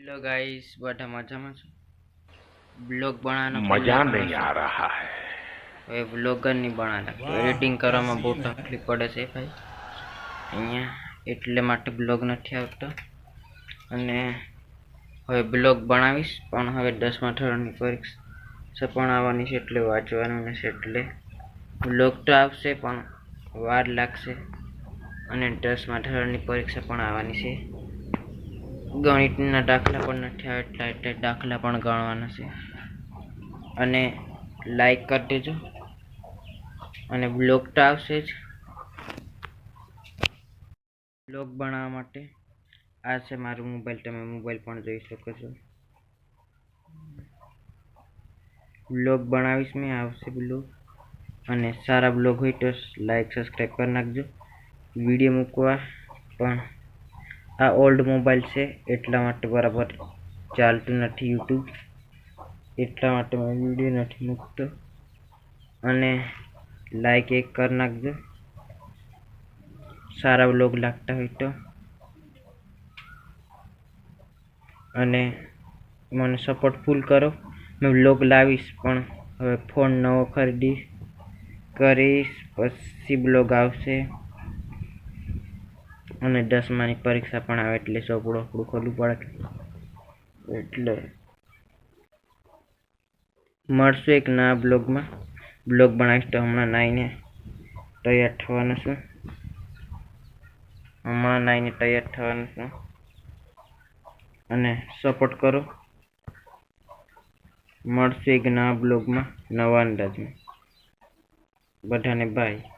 Hello guys बड़ा मजा में ब्लॉग बनाना मजा नहीं आ रहा है। હવે વ્લોગર નહીં બનાવતા એડિટિંગ કરવામાં બહુ તકલીફ પડે છે ભાઈ અહીંયા એટલે માટે બ્લોગ નથી આવતો અને હવે બ્લોગ બનાવીશ પણ હવે 10મા ધોરણની પરીક્ષા પણ આવવાની છે એટલે વાંચવાનું છે એટલે બ્લોગ તો આવશે પણ વાર લાગશે અને 10મા ધોરણની પરીક્ષા પણ આવવાની છે ગણિતના દાખલા પણ નથી આવતા એટલે દાખલા પણ ગણવાના છે અને લાઈક કરી દેજો અને બ્લોગ તો આવશે જ બ્લોગ બનાવવા માટે આ છે મારું મોબાઈલ તમે મોબાઈલ પણ જોઈ શકો છો બ્લોગ બનાવીશ મેં આવશે બ્લોગ અને સારા બ્લોગ હોય તો લાઈક સબસ્ક્રાઈબ કરી નાખજો વિડીયો મૂકવા પણ આ ઓલ્ડ મોબાઈલ છે એટલા માટે બરાબર ચાલતું નથી યુટ્યુબ એટલા માટે મેં વિડીયો નથી મૂકતો અને લાઈક એક કરી નાખજો સારા વ્લોગ લાગતા હોય તો અને મને સપોર્ટ ફૂલ કરો મેં વ્લોગ લાવીશ પણ હવે ફોન નવો કરીશ પછી બ્લોગ આવશે અને 10માની પરીક્ષા પણ આવે એટલે ચોપડું આપણું ખોલવું પડે એટલે મળશું એક નવા બ્લોગમાં બ્લોગ બનાવીશ તો હમણાં નાઈને તૈયાર થવાનું છું અને સપોર્ટ કરો મળશું એક નવા બ્લોગમાં નવા અંદાજમાં બધાને બાય